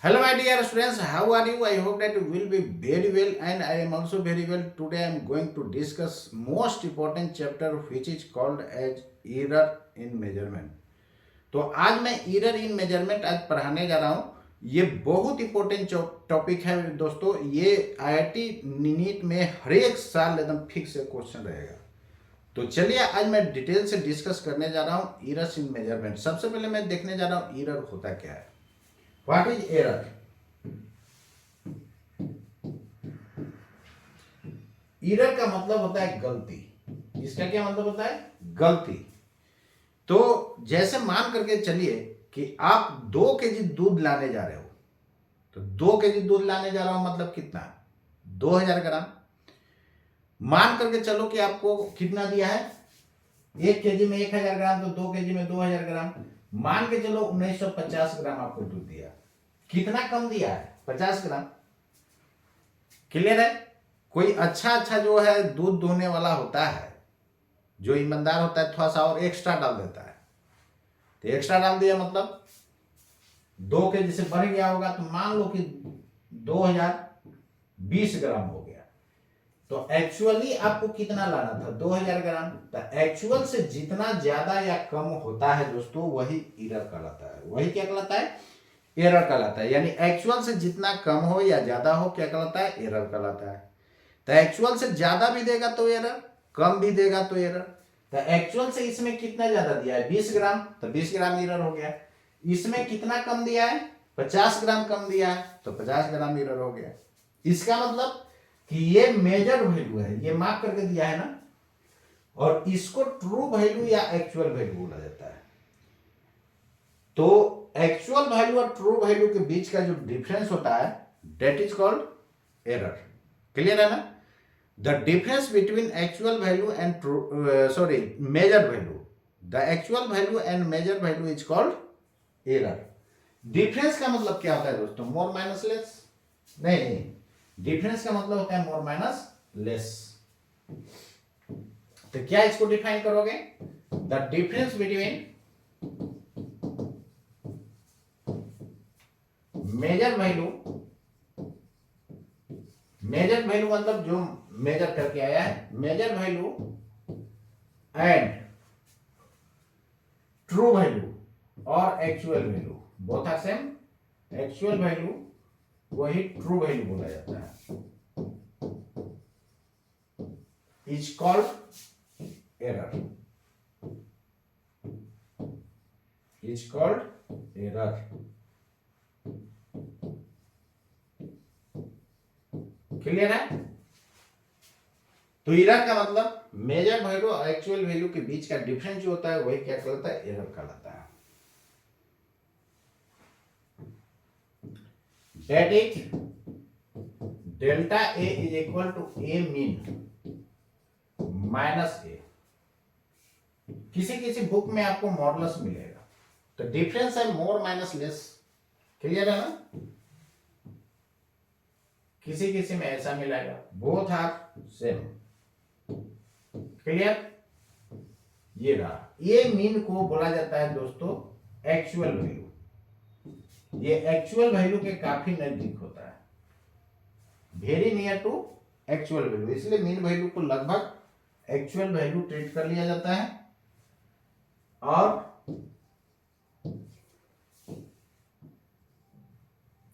Hello, my dear students. How are you? I hope that you will be very well, and I am also very well. Today, I am going to discuss most important chapter, which is called as error in measurement. तो आज मैं error in measurement आज पढ़ाने जा रहा हूँ। ये बहुत इंपॉर्टेंट टॉपिक है दोस्तों। ये आईआईटी नीट में हर एक साल एकदम फिक्स क्वेश्चन रहेगा। तो चलिए आज मैं डिटेल से डिस्कस करने जा रहा हूँ एरर्स इन मेजरमेंट। सबसे पहले मैं देखने जा रहा हूँ एरर होता क्या है। What is error? एरर का मतलब होता है गलती। इसका क्या मतलब होता है? गलती। तो जैसे मान करके चलिए कि आप 2 केजी दूध लाने जा रहे हो। तो 2 केजी दूध लाने जा रहा हूं मतलब कितना? 2000 ग्राम। मान करके चलो कि आपको कितना दिया है? 1 केजी में 1000 ग्राम, तो 2 केजी में 2000 ग्राम। मान के चलो 1950 ग्राम आपको दूध दिया। कितना कम दिया है? 50 ग्राम। क्लियर है? कोई अच्छा अच्छा जो है दूध दोहने वाला होता है, जो ईमानदार होता है, थोड़ा सा और एक्स्ट्रा डाल देता है। तो एक्स्ट्रा डाल दिया मतलब 2 केजी से बढ़ गया होगा, तो मान लो कि 2020 ग्राम हो गया। तो एक्चुअली आपको कितना लाना था? 2000 ग्राम। तो एक्चुअल से जितना ज्यादा या कम होता है दोस्तों, वही एरर कहलाता है। वही क्या कहलाता है? एरर कहलाता है। यानी एक्चुअल से जितना कम हो या ज्यादा हो, क्या कहलाता है? एरर कहलाता है। तो एक्चुअल से ज्यादा भी देगा तो एरर, कम भी देगा तो एरर। तो एक्चुअल से इसमें कितना ज्यादा दिया है? 20 ग्राम, तो 20 ग्राम एरर हो गया। इसमें कितना कम दिया है? 50 ग्राम कम दिया है, तो 50 ग्राम एरर हो गया। इसका मतलब कि ये मेजर वैल्यू है, ये मार्क करके दिया है ना, और इसको ट्रू वैल्यू या एक्चुअल वैल्यू बोला जाता है। तो एक्चुअल वैल्यू और ट्रू वैल्यू के बीच का जो डिफरेंस होता है, that is called error. Clear है ना? The difference between actual value and measured value. The actual value and measured value is called error. Difference का मतलब क्या होता है दोस्तों? मोर माइनस लेस? नहीं, डिफरेंस का मतलब होता है मोर माइनस लेस। तो क्या इसको डिफाइन करोगे? The difference between measure value, measure value मतलब जो मेजर करके आया है, measure value and true value और actual value, both are same. Actual value वही ट्रू वैल्यू बोला जाता है, is called error. Is called error. Clear है? तो एरर का मतलब मेजर वैल्यू और एक्चुअल वैल्यू के बीच का डिफरेंस जो होता है, वही क्या कहलाता है? एरर कहलाता है। That is delta A is equal to A mean minus A. किसी किसी बुक में आपको मॉडुलस मिलेगा। तो डिफरेंस है मोर माइनस लेस। क्लियर है ना? किसी किसी में ऐसा मिलेगा, बोथ आर सेम। क्लियर? ये रहा। ये मीन को बोला जाता है दोस्तों एक्चुअल वैल्यू। ये एक्चुअल वैल्यू के काफी नजदीक होता है, very near to actual value. इसलिए मीन वैल्यू को लगभग एक्चुअल वैल्यू ट्रीट कर लिया जाता है, और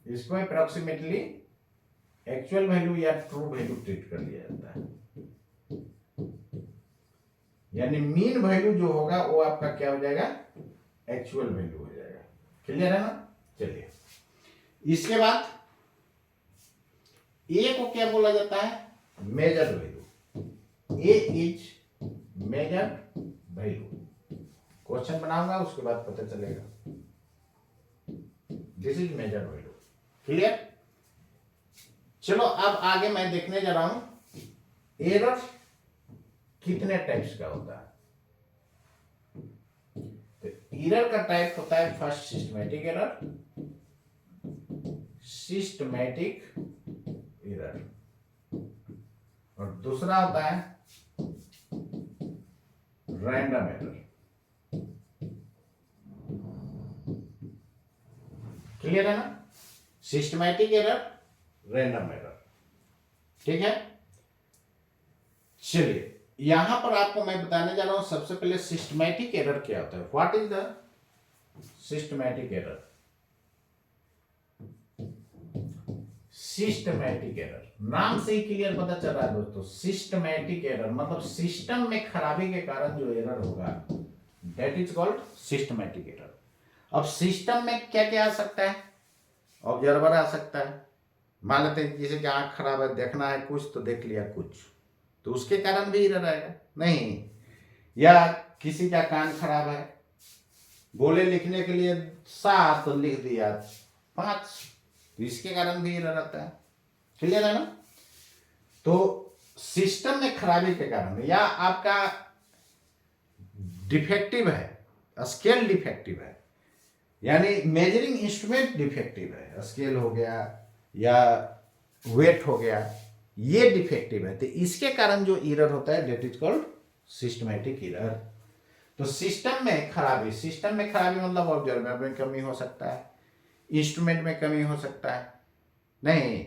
इसको अप्रोक्सीमेटली एक्चुअल वैल्यू या ट्रू वैल्यू ट्रीट कर लिया जाता है। यानी मीन वैल्यू जो होगा वो आपका क्या हो जाएगा? एक्चुअल वैल्यू हो जाएगा। क्लियर है ना? चलिए, इसके बाद ए को क्या बोला जाता है? Measure value. A is measure value. Question बनाऊंगा, उसके बाद पता चलेगा। This is measure value. Clear? चलो अब आगे मैं देखने जा रहा हूं एरर कितने टाइप्स का होता है। तो एरर का टाइप होता है first systematic error, systematic error, और दूसरा होता है रैंडम एरर। क्लियर है ना? Systematic error, random error. ठीक है, चलिए यहां पर आपको मैं बताने जा रहा हूं सबसे पहले सिस्टमैटिक एरर क्या होता है। What is the systematic error? Systematic error नाम से ही क्लियर पता चल रहा है दोस्तों। सिस्टमैटिक एरर मतलब सिस्टम में खराबी के कारण जो एरर होगा, that is called systematic error. अब सिस्टम में क्या क्या आ सकता है? ऑब्जर्वर आ सकता है। मान लेते हैं किसी की आंख खराब है, देखना है कुछ तो देख लिया कुछ, तो उसके कारण भी एरर आएगा नहीं। या किसी का कान खराब है, बोले लिखने के लिए 7 लिख दिया 5, तो इसके कारण भी एरर आता है। क्लियर है ना? तो सिस्टम में खराबी के कारण, या आपका डिफेक्टिव है, स्केल डिफेक्टिव है, यानी मेजरिंग इंस्ट्रूमेंट डिफेक्टिव है, स्केल हो गया या वेट हो गया, ये डिफेक्टिव है, तो इसके कारण जो एरर होता है that is called systematic error. तो सिस्टम में खराबी मतलब ऑब्जर्वर में कमी हो सकता है, इंस्ट्रूमेंट में कमी हो सकता है, नहीं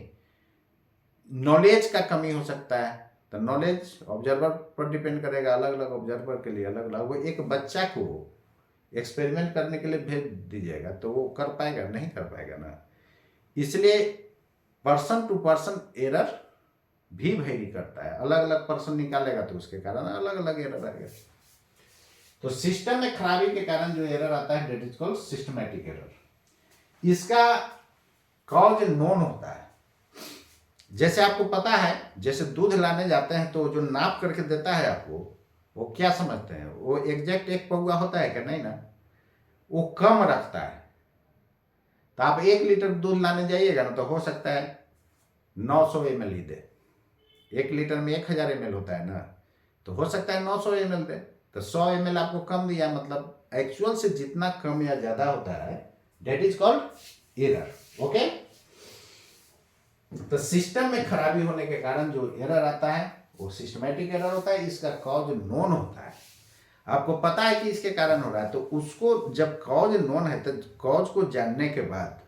नॉलेज का कमी हो सकता है। तो नॉलेज ऑब्जर्वर पर डिपेंड करेगा, अलग अलग ऑब्जर्वर के लिए अलग अलग। वो एक बच्चा को एक्सपेरिमेंट करने के लिए भेज दीजिएगा तो वो कर पाएगा? नहीं कर पाएगा ना। इसलिए पर्सन टू पर्सन एरर भी वेरी करता है, अलग अलग पर्सन निकालेगा तो उसके कारण अलग अलग एरर आएगा। तो सिस्टम में खराबी के कारण जो एरर आता है that is called systematic error. इसका कॉज नोन होता है। जैसे आपको पता है, जैसे दूध लाने जाते हैं तो जो नाप करके देता है आपको, वो क्या समझते हैं? वो एग्जैक्ट 1 पौवा होता है क्या? नहीं ना, वो कम रखता है। तो आप 1 लीटर दूध लाने जाइएगा ना, तो हो सकता है 900 ml ही दे। 1 लीटर में 1000 ml होता है ना, तो हो सकता है 900 ml दे। तो 100 ml आपको कम दिया, मतलब एक्चुअल से जितना कम या ज्यादा होता है that is called error. Okay, तो सिस्टम में खराबी होने के कारण जो एरर आता है वो सिस्टमैटिक एरर होता है। इसका कॉज नोन होता है, आपको पता है कि इसके कारण हो रहा है, तो उसको जब कॉज नोन है तो कॉज को जानने के बाद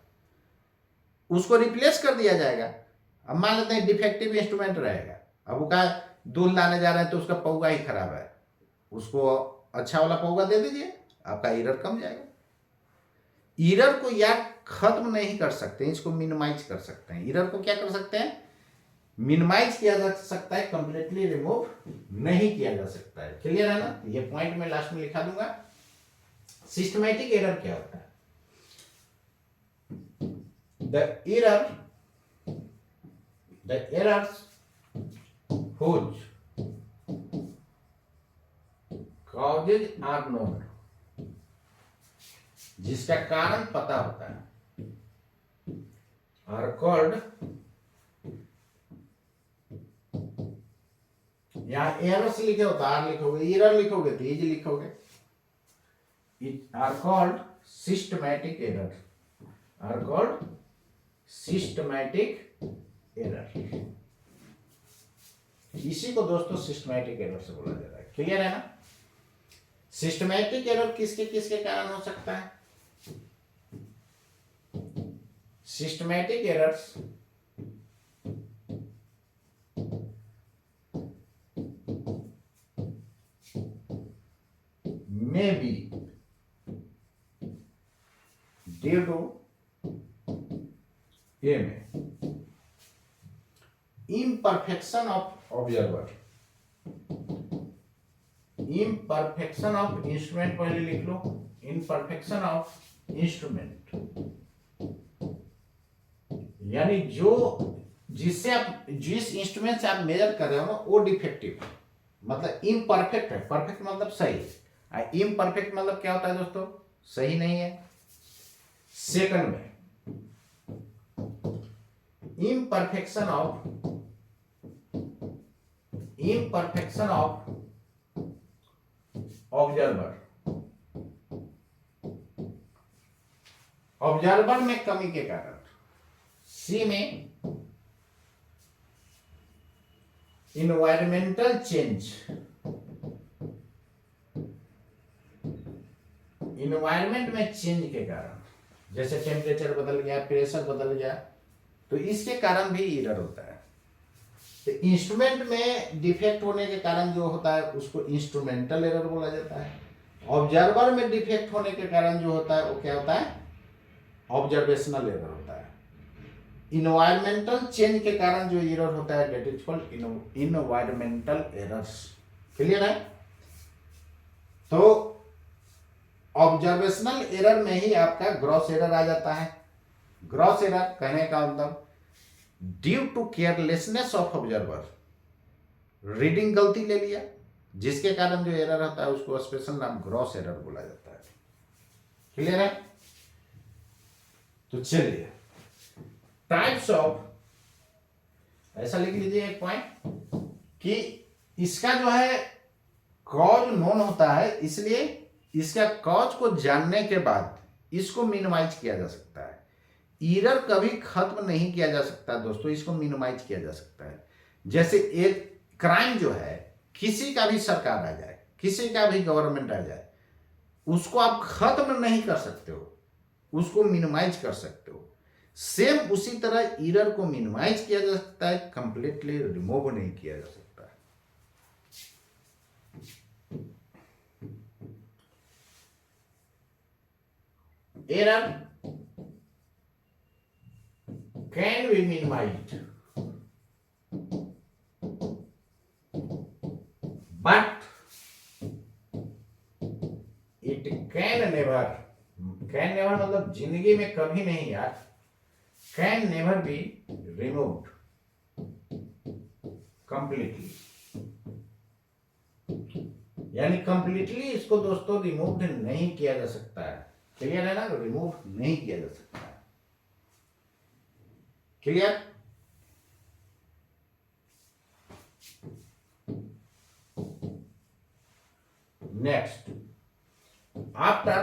उसको रिप्लेस कर दिया जाएगा। अब मान लेते हैं डिफेक्टिव इंस्ट्रूमेंट रहेगा, अब वो क्या दूध लाने जा रहे हैं तो उसका पौवा ही खराब है, उसको अच्छा वाला पौवा दे दीजिए, आपका एरर कम जाएगा। एरर को या खत्म नहीं कर सकते, इसको मिनिमाइज कर सकते हैं। एरर को क्या कर सकते हैं? मिनिमाइज किया जा सकता है, कंप्लीटली रिमूव नहीं किया जा सकता है। क्लियर है ना? ये पॉइंट मैं लास्ट में लिखा दूंगा। सिस्टमैटिक एरर क्या होता है? The errors whose causes are known, जिसका कारण पता होता है, are called, यहां एरर्स लिखे होता आर लिखोगे, एरर लिखोगे तो इज लिखोगे, are called systematic error, are called systematic error। इसी को दोस्तों सिस्टमैटिक एरर से बोला जाता है। क्लियर है ना? सिस्टमैटिक एरर किसके किसके कारण हो सकता है? Systematic errors may be due to imperfection of observer, imperfection of instrument, पहले लिख लो, imperfection of instrument, यानी जो जिससे आप जिस इंस्ट्रूमेंट से आप मेजर कर रहे हो ना वो डिफेक्टिव है, मतलब इम्परफेक्ट है। परफेक्ट मतलब सही, इम्परफेक्ट मतलब क्या होता है दोस्तों? सही नहीं है। सेकंड में imperfection of ऑब्जर्वर में कमी के कारण। सी में इन्वायरमेंटल चेंज, इन्वायरमेंट में चेंज के कारण। जैसे टेम्परेचर बदल गया, प्रेशर बदल गया, तो इसके कारण भी एरर होता है। तो इंस्ट्रूमेंट में डिफेक्ट होने के कारण जो होता है उसको इंस्ट्रूमेंटल एरर बोला जाता है। ऑब्जर्वर में डिफेक्ट होने के कारण जो होता है वो क्या होता है, ऑब्जर्वेशनल एरर होता है। इन्वायरमेंटल चेंज के कारण जो एरर होता है that is called environmental errors. Clear है? तो ऑब्जर्वेशनल एरर में ही आपका ग्रॉस एरर आ जाता है। ग्रॉस एरर कहने का मतलब due to carelessness of observer, reading गलती ले लिया, जिसके कारण जो एरर होता है उसको स्पेशल नाम ग्रॉस एरर बोला जाता है। क्लियर है? तो चलिए टाइप्स ऑफ, ऐसा लिख लीजिए एक पॉइंट कि इसका जो है कॉज नोन होता है, इसलिए इसका कॉज को जानने के बाद इसको मिनिमाइज किया जा सकता है। एरर कभी खत्म नहीं किया जा सकता दोस्तों, इसको मिनिमाइज किया जा सकता है। जैसे एक क्राइम जो है, किसी का भी सरकार आ जाए, किसी का भी गवर्नमेंट आ जाए, उसको आप खत्म नहीं कर सकते हो, उसको मिनिमाइज कर सकते हो। सेम उसी तरह एरर को मिनिमाइज किया जा सकता है, कंप्लीटली रिमूव नहीं किया जा सकता। Error can be minimized, but it can never मतलब जिंदगी में कभी नहीं यार, can never be removed completely, यानी कंप्लीटली इसको दोस्तों रिमूव नहीं किया जा सकता है। क्लियर है ना? रिमूव नहीं किया जा सकता है। Clear? Next, after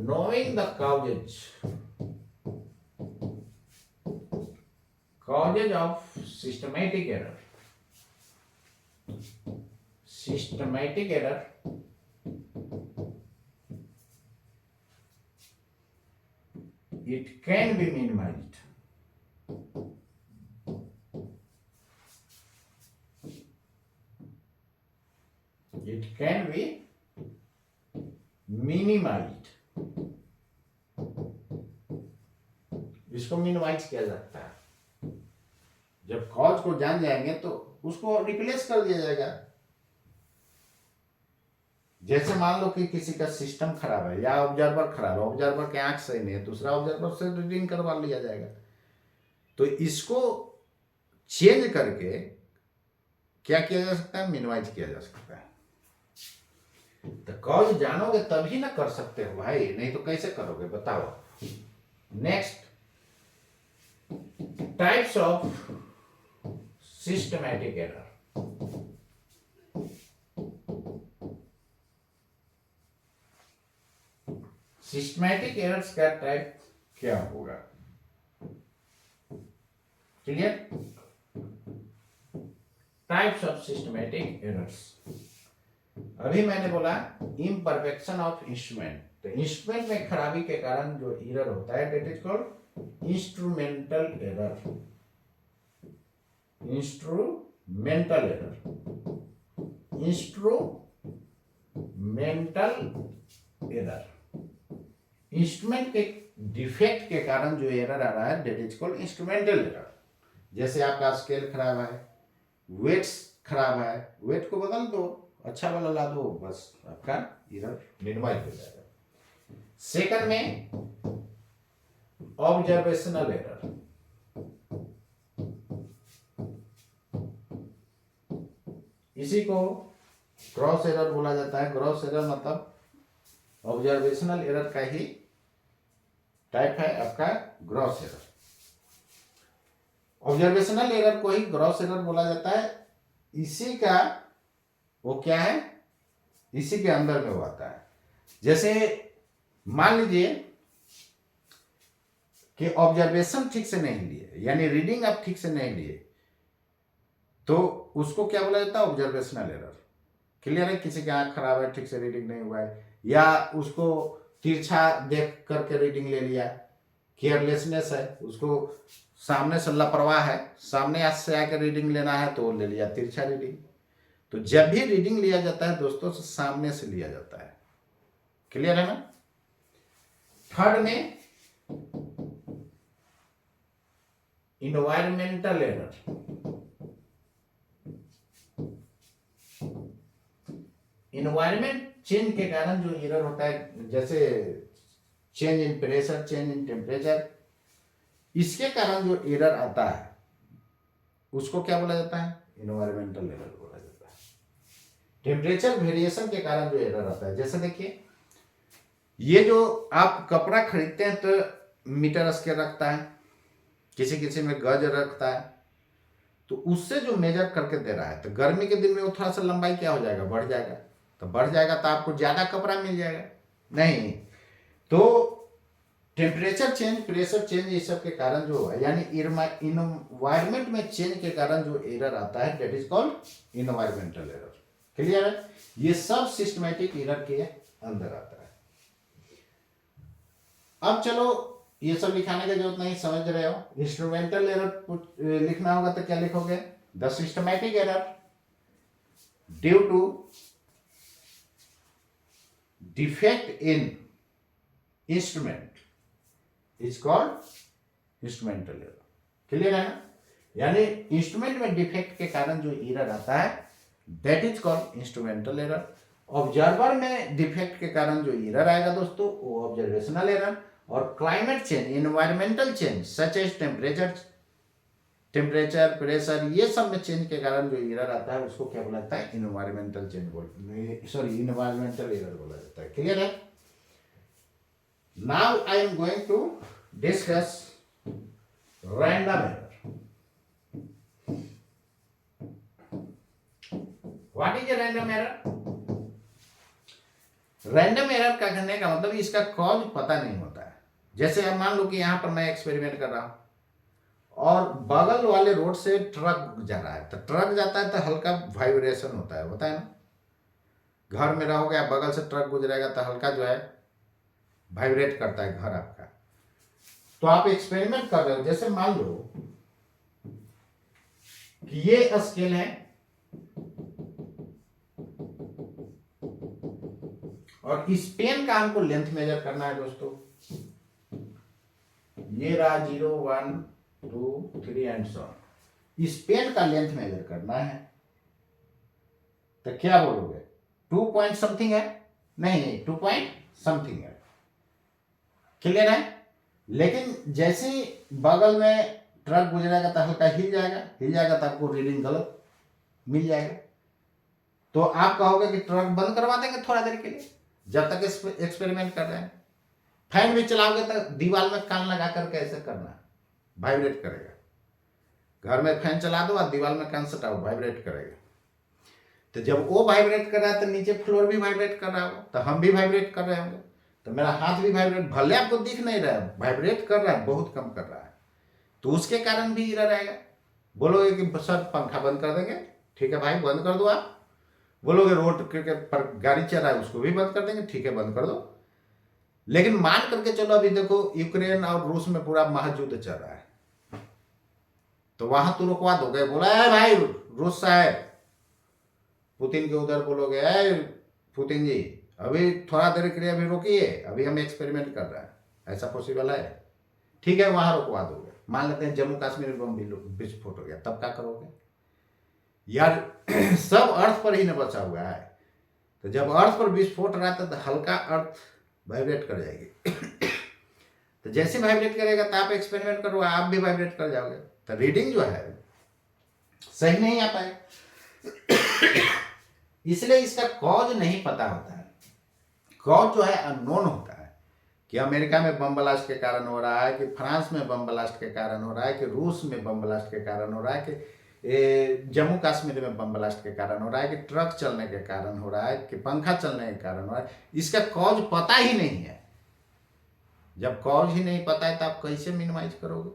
knowing the causes of systematic error, it can be minimized. It can be minimized. इसको मिनिमाइज किया जाता है। जब कॉज को जान जाएंगे तो उसको रिप्लेस कर दिया जाएगा। जैसे मान लो कि किसी का सिस्टम खराब है या ऑब्जर्वर खराब है, ऑब्जर्वर के आंख सही नहीं है, दूसरा ऑब्जर्वर से रीडिंग करवा लिया जाएगा। तो इसको चेंज करके क्या किया जा सकता है? मिनिमाइज किया जा सकता है। तो कॉज जानोगे तभी ना कर सकते हो भाई, नहीं तो कैसे करोगे बताओ। Next, types of systematic error. Systematic errors का टाइप क्या होगा? Clear? Types of systematic errors. अभी मैंने बोला इम्परफेक्शन ऑफ इंस्ट्रूमेंट, तो इंस्ट्रूमेंट में खराबी के कारण जो एरर होता है that is called instrumental error. Instrumental error, instrumental error, instrument के डिफेक्ट के कारण जो एरर आ रहा है that is called instrumental error. जैसे आपका स्केल खराब है, वेट्स खराब है, वेट को बदल दो, अच्छा वाला ला दो, बस आपका एरर मिनिमाइज हो जाएगा। सेकंड में ऑब्जर्वेशनल एरर, इसी को ग्रॉस एरर बोला जाता है। ग्रॉस एरर मतलब ऑब्जर्वेशनल एरर का ही टाइप है आपका ग्रॉस एरर। ऑब्जर्वेशनल एरर को ही ग्रॉस एरर बोला जाता है। इसी का वो क्या है, इसी के अंदर में वो आता है। जैसे मान लीजिए कि ऑब्जर्वेशन ठीक से नहीं लिए, यानी रीडिंग आप ठीक से नहीं लिए, तो उसको क्या बोला जाता है? Observational error. क्लियर है? किसी की आंख खराब है, ठीक से रीडिंग नहीं हुआ है, या उसको तिरछा देख करके रीडिंग ले लिया, केयरलेसनेस है, उसको सामने से लापरवाह है, सामने से आकर रीडिंग लेना है तो ले लिया तिरछा रीडिंग। तो जब भी रीडिंग लिया जाता है दोस्तों तो सामने से लिया जाता है। क्लियर है ना? थर्ड में इन्वायरमेंटल एरर। इन्वायरमेंट चेंज के कारण जो एरर होता है, जैसे change in pressure, change in temperature, इसके कारण जो एरर आता है उसको क्या बोला जाता है? इन्वायरमेंटल एरर बोला जाता है। टेम्परेचर वेरिएशन के कारण जो एरर आता है, जैसे देखिए ये जो आप कपड़ा खरीदते हैं तो मीटर स्केल रखता है, किसी किसी में गज रखता है, तो उससे जो मेजर करके दे रहा है, तो गर्मी के दिन में वो थोड़ा सा लंबाई क्या हो जाएगा? बढ़ जाएगा। तो बढ़ जाएगा तो आपको ज्यादा कपड़ा मिल जाएगा नहीं। तो टेम्परेचर चेंज, प्रेशर चेंज, ये सब के कारण जो है, यानी इन्वायरमेंट में चेंज के कारण जो एरर आता है that is called environmental error. Clear है? ये सब सिस्टमैटिक एरर के अंदर आता है। अब चलो ये सब लिखाने की जरूरत नहीं, समझ रहे हो। इंस्ट्रूमेंटल एरर लिखना होगा तो क्या लिखोगे? The systematic error due to defect in instrument is called instrumental error. Clear है ना? यानी इंस्ट्रूमेंट में डिफेक्ट के कारण जो एरर आता है that is called instrumental error. Observer में डिफेक्ट के कारण जो एरर आएगा दोस्तों वो ऑब्जर्वेशनल एरर। और climate change, environmental change such as temperature, pressure, ये सब में चेंज के कारण जो एरर आता है उसको क्या बोला जाता है? इन्वायरमेंटल इन्वायरमेंटल एरर बोला जाता है। क्लियर है? Now I am going to discuss random error. What is a random error? Random error का कहने का मतलब इसका कॉज पता नहीं होता है। जैसे अब मान लो कि यहां पर मैं एक्सपेरिमेंट कर रहा हूं और बगल वाले रोड से ट्रक जा रहा है, तो ट्रक जाता है तो हल्का वाइब्रेशन होता है ना। घर में रहोगे आप, बगल से ट्रक गुजरेगा तो हल्का जो है वाइब्रेट करता है घर आपका। तो आप एक्सपेरिमेंट कर रहे हो, जैसे मान लो कि ये स्केल है और इस पेन का हमको लेंथ मेजर करना है दोस्तों। ये रहा 0, 1, 2, 3 एंड सो ऑन। इस पेन का लेंथ मेजर करना है तो क्या बोलोगे? 2 पॉइंट समथिंग है? नहीं, 2 पॉइंट समथिंग है। क्लियर है? लेकिन जैसे ही बगल में ट्रक गुजरेगा तो हल्का हिल जाएगा तो आपको रीडिंग गलत मिल जाएगा। तो आप कहोगे कि ट्रक बंद करवा देंगे थोड़ा देर के लिए, जब तक एक्सपेरिमेंट कर रहे हैं। फैन भी चलाओगे तो दीवार में कान लगा कर कैसे करना, वाइब्रेट करेगा। घर में फैन चला दो और दीवार में कान सटाओ, वाइब्रेट करेगा। तो जब वो वाइब्रेट कर रहा है तो नीचे फ्लोर भी वाइब्रेट कर रहा हो, तो हम भी वाइब्रेट कर रहे होंगे, तो मेरा हाथ भी वाइब्रेट, भले आपको दिख नहीं रहा है, वाइब्रेट कर रहा है, बहुत कम कर रहा है, तो उसके कारण भी एरर आएगा। बोलोगे कि सर पंखा बंद कर देंगे, ठीक है भाई बंद कर दो आप। बोलोगे रोड के पर गाड़ी चल रहा है उसको भी बंद कर देंगे, ठीक है बंद कर दो। लेकिन मान करके चलो अभी देखो यूक्रेन और रूस में पूरा महायुद्ध चल रहा है, तो वहां तो रुकवा दोगे? बोला है भाई रूस साहब, पुतिन के उधर बोलोगे है पुतिन जी अभी थोड़ा देर के लिए अभी रोकिए, अभी हम एक्सपेरिमेंट कर रहे हैं, ऐसा पॉसिबल है? ठीक है वहां रुकवा दोगे। मान लेते हैं जम्मू कश्मीर में बम विस्फोट हो गया, तब क्या करोगे यार? सब अर्थ पर ही न बचा हुआ है, तो जब अर्थ पर विस्फोट रहा था तो हल्का अर्थ वाइब्रेट कर जाएगी। तो जैसे वाइब्रेट करेगा तो आप एक्सपेरिमेंट करो, आप भी वाइब्रेट कर जाओगे, तो रीडिंग जो है सही नहीं आ पाएगा। इसलिए इसका कॉज नहीं पता होता है। कॉज जो है अननोन होता है, कि अमेरिका में बम ब्लास्ट के कारण हो रहा है, कि फ्रांस में बम ब्लास्ट के कारण हो रहा है, कि रूस में बम ब्लास्ट के कारण हो रहा है, कि जम्मू कश्मीर में बम ब्लास्ट के कारण हो रहा है, कि ट्रक चलने के कारण हो रहा है, कि पंखा चलने के कारण हो रहा है। इसका कॉज पता ही नहीं है। जब कॉज ही नहीं पता है तो आप कैसे मिनिमाइज करोगे?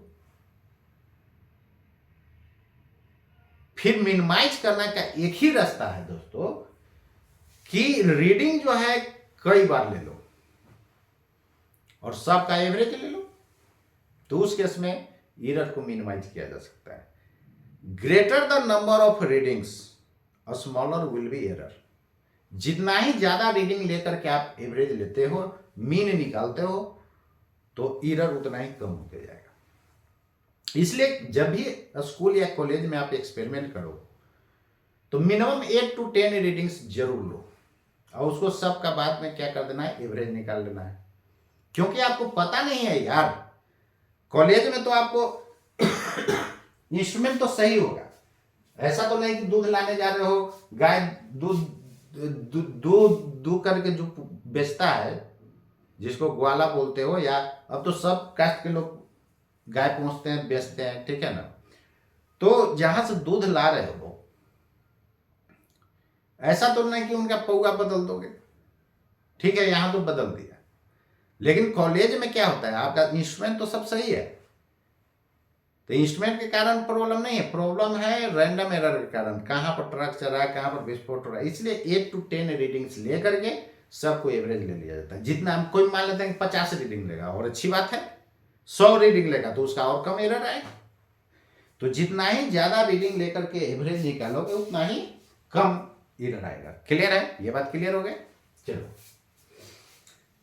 फिर मिनिमाइज करने का एक ही रास्ता है दोस्तों, कि रीडिंग जो है कई बार ले लो। और सबका एवरेज ले लो, तो उस केस में एरर को मिनिमाइज किया जा सकता है। Greater the number of readings smaller will be error. जितना ही ज्यादा रीडिंग लेकर के आप एवरेज लेते हो, मीन निकालते हो, तो एरर उतना ही कम होते जाएगा। इसलिए जब भी स्कूल या कॉलेज में आप एक्सपेरिमेंट करो तो मिनिमम 8 to 10 रीडिंग्स जरूर लो, और उसको सबका बाद में क्या कर देना है, एवरेज निकाल लेना है। क्योंकि आपको पता नहीं है यार, कॉलेज में तो आपको इंस्ट्रूमेंट तो सही होगा, ऐसा तो नहीं कि दूध लाने जा रहे हो, गाय दूध करके जो बेचता है, जिसको ग्वाला बोलते हो, या अब तो सब कास्ट के लोग गाय पहुंचते हैं, बेचते हैं, ठीक है ना। तो जहां से दूध ला रहे हो, ऐसा तो नहीं कि उनका पौआ बदल दोगे, ठीक है, यहां तो बदल दिया। लेकिन कॉलेज में क्या होता है, आपका इंस्ट्रूमेंट तो सब सही है, तो इंस्ट्रूमेंट के कारण प्रॉब्लम नहीं है, प्रॉब्लम है रैंडम एरर के कारण, कहां पर ट्रक चल रहा है, कहां पर विस्फोट हो रहा है। इसलिए 8 to 10 रीडिंग्स लेकर के सबको एवरेज ले लिया जाता है। जितना कोई मान लेते हैं कि 50 रीडिंग लेगा, और अच्छी बात है, 100 रीडिंग लेगा तो उसका और कम एरर आएगा। तो जितना ही ज्यादा रीडिंग लेकर के एवरेज निकालोगे उतना ही कम एरर आएगा। क्लियर है, ये बात क्लियर हो गई। चलो,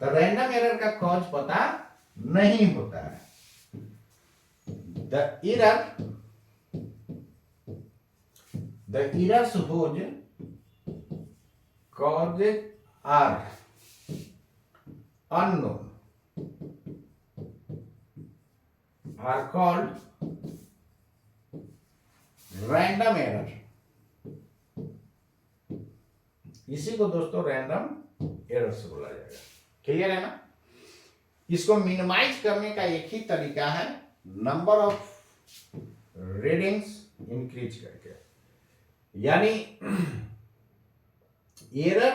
तो रैंडम एरर का कॉज पता नहीं होता है। The errors whose causes are unknown are called random error। इसी को दोस्तों रैंडम एरर से बोला जाएगा। क्लियर है ना। इसको मिनिमाइज करने का एक ही तरीका है, नंबर ऑफ रीडिंग्स इंक्रीज करके। यानी एरर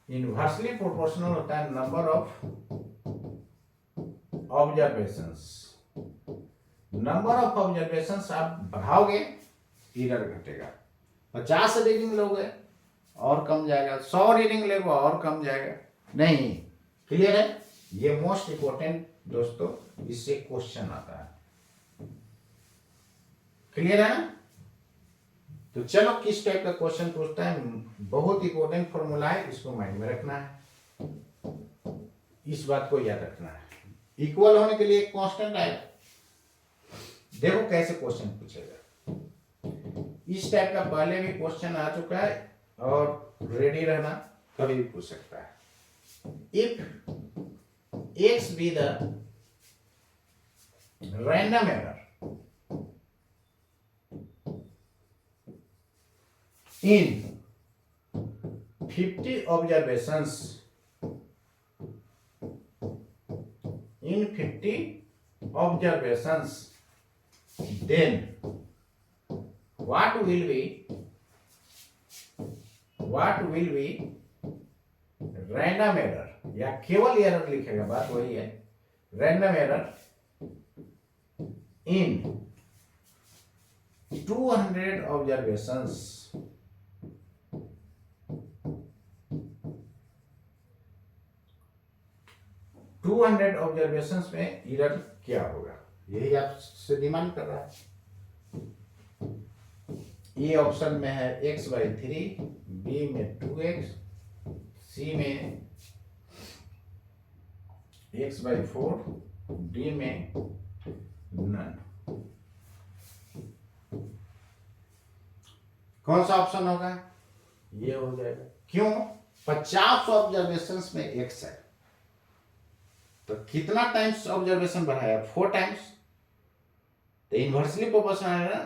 इनवर्सली प्रोपोर्शनल होता है number of observations. Number of observations आप बढ़ाओगे, एरर घटेगा। 50 रीडिंग लोगे और कम जाएगा, 100 रीडिंग लोगे और कम जाएगा। नहीं, क्लियर है। ये मोस्ट इंपोर्टेंट दोस्तों, इससे क्वेश्चन आता है। क्लियर है ना। तो चलो, किस टाइप का क्वेश्चन पूछता है, बहुत इंपॉर्टेंट फॉर्मूला है, इसको माइंड में रखना है, इस बात को याद रखना है। इक्वल होने के लिए एक कांस्टेंट आएगा। देखो कैसे क्वेश्चन पूछेगा। इस टाइप का पहले भी क्वेश्चन आ चुका है, और रेडी रहना, कभी भी पूछ सकता है। If x be the random error in 50 observations, then what will be random error, या केवल एरर लिखेगा, बात वही है। Random error in 200 observations, 200 observations में एरर क्या होगा, यही आपसे डिमांड कर रहा है। ए ऑप्शन में है x/3, बी में 2x, सी में x/4, डी में नन। कौन सा ऑप्शन होगा, ये हो जाएगा। क्यों, 50 ऑब्जर्वेशंस में x है, तो कितना टाइम्स ऑब्जर्वेशन बढ़ाया, 4 टाइम्स। तो इन्वर्सली प्रोपोर्शनल है ना,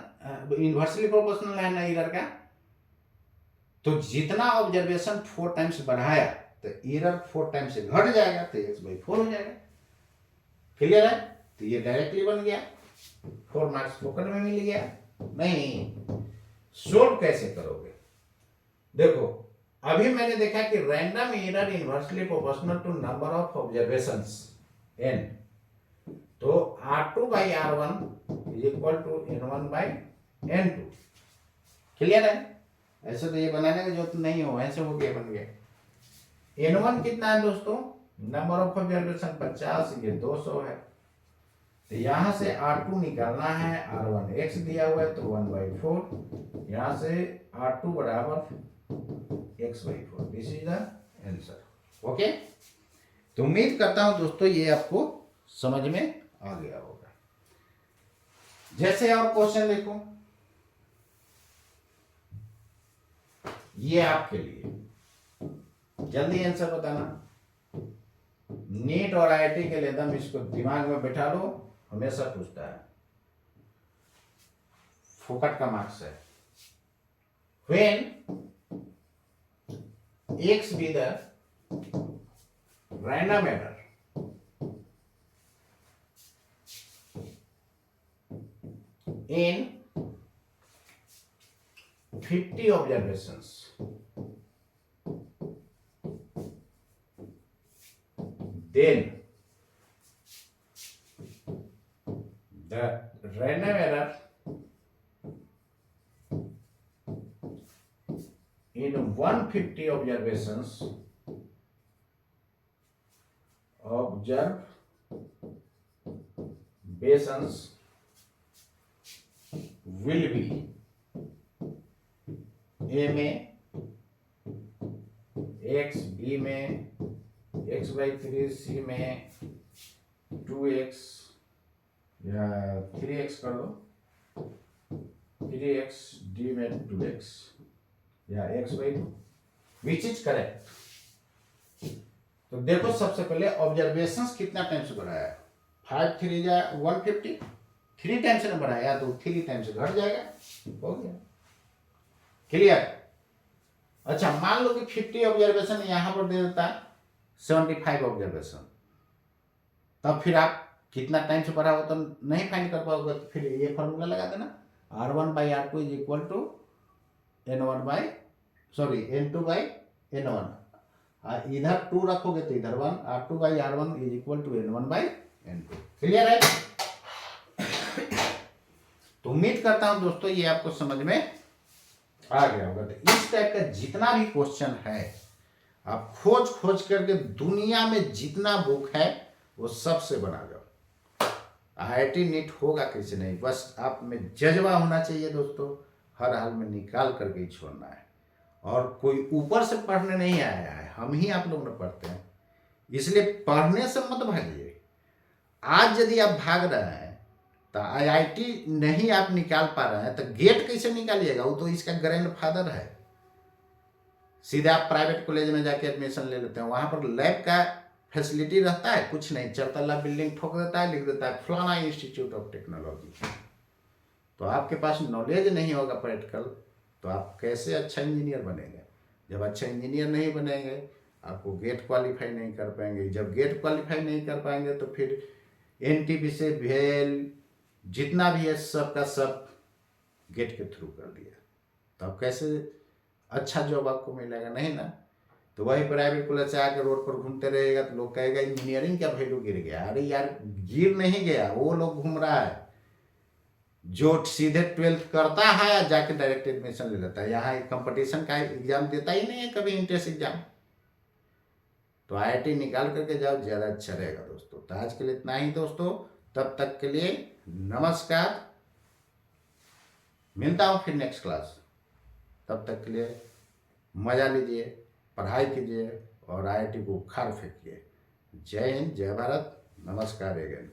इन्वर्सली प्रोपोर्शनल है ना एरर का। तो जितना ऑब्जर्वेशन 4 टाइम्स बढ़ाया, तो एरर 4 टाइम्स से घट जाएगा, तो x/4 हो जाएगा। क्लियर है। तो ये डायरेक्टली बन गया, 4 मार्क्स स्पोकन में मिल गया। नहीं, सोल्व कैसे करोगे। देखो, अभी मैंने देखा कि random error inversely proportional to number of observations n, तो R2/R1 is equal to N1/N2। Clear है। ऐसे तो ये बनाने की जरूरत नहीं हो, ऐसे हो गया, बन गया। N1 कितना है दोस्तों, नंबर ऑफ ऑब्जर्वेशन 50, ये 200 है। तो यहां से R2 निकालना है, R1 x दिया हुआ है तो 1/4, यहां से R2 बराबर x/4, this is the answer. Okay, तो उम्मीद करता हूं दोस्तों ये आपको समझ में आ गया होगा। जैसे और क्वेश्चन देखो, ये आपके लिए, जल्दी आंसर बताना। नीट और आईआईटी के लिए एकदम इसको दिमाग में बैठा लो, हमेशा पूछता है, फोकट का मार्क्स है। When x be the random error in 50 observations, then the random error in 150 observations will be A में x, B में x/3, C में 2x या 3x कर दो, 3x, D में 2x या x/2, विच इज करेक्ट। तो देखो सबसे पहले ऑब्जर्वेशंस कितना टाइम से बढ़ाया है, 5 3 जा 150, 3 टाइम से बढ़ाया तो 3 टाइम से घट जाएगा, हो गया क्लियर। अच्छा मान लो कि 50 ऑब्जर्वेशन यहां पर दे देता है 75 ऑब्जर्वेशन, तब फिर आप कितना टाइम से बढ़ा हो तो नहीं फाइंड कर पाओगे, तो फिर ये फॉर्मूला लगा देना, R1/R2 is equal to N2/N1। इधर 2 रखोगे तो इधर 1, R2/R1 is equal to N1/N2। Clear है। तो उम्मीद करता हूं दोस्तों ये आपको समझ में आ गया होगा। तो इस टाइप का जितना भी क्वेश्चन है आप खोज खोज करके दुनिया में जितना बुक है वो सबसे बना जाओ। आईआईटी नीट होगा कैसे नहीं, बस आप में जज्बा होना चाहिए दोस्तों, हर हाल में निकाल करके ही छोड़ना है। और कोई ऊपर से पढ़ने नहीं आया है, हम ही आप लोग ने पढ़ते हैं, इसलिए पढ़ने से मत भागिए। आज यदि आप भाग रहे हैं तो आईआईटी नहीं आप निकाल पा रहे हैं तो गेट कैसे निकालिएगा, वो तो इसका ग्रैंडफादर है। सीधे आप प्राइवेट कॉलेज में जाके एडमिशन ले लेते हैं, वहां पर लैब का फैसिलिटी रहता है, कुछ नहीं, 4 तल्ला बिल्डिंग ठोक देता है, लिख देता है फलाना इंस्टीट्यूट ऑफ टेक्नोलॉजी। तो आपके पास नॉलेज नहीं होगा प्रैक्टिकल, तो आप कैसे अच्छा इंजीनियर बनेंगे। जब अच्छा इंजीनियर नहीं बनेंगे आपको गेट क्वालिफाई नहीं कर पाएंगे, जब गेट क्वालिफाई नहीं कर पाएंगे तो फिर एनटीपी से भेल जितना भी है सबका सब गेट के थ्रू कर दिया, तो अब कैसे अच्छा जॉब आपको मिलेगा, नहीं ना। तो वही प्राइवेट कॉलेज से आकर रोड पर घूमते रहेगा तो लोग कहेगा इंजीनियरिंग का वैल्यू गिर गया। अरे यार गिर नहीं गया, वो लोग घूम रहा है जो सीधे 12th करता है जाके डायरेक्ट एडमिशन ले लेता है, यहाँ कंपटीशन का एग्जाम देता ही नहीं है कभी, इंट्रेंस एग्जाम। तो आईआईटी निकाल करके जाओ, ज़्यादा अच्छा रहेगा दोस्तों। तो आज के लिए इतना ही दोस्तों, तब तक के लिए नमस्कार, मिलता हूँ फिर नेक्स्ट क्लास। तब तक के लिए मज़ा लीजिए, पढ़ाई कीजिए और आईआईटी को उखाड़ फेंकिए। जय हिंद, जय भारत, नमस्कार अगेन।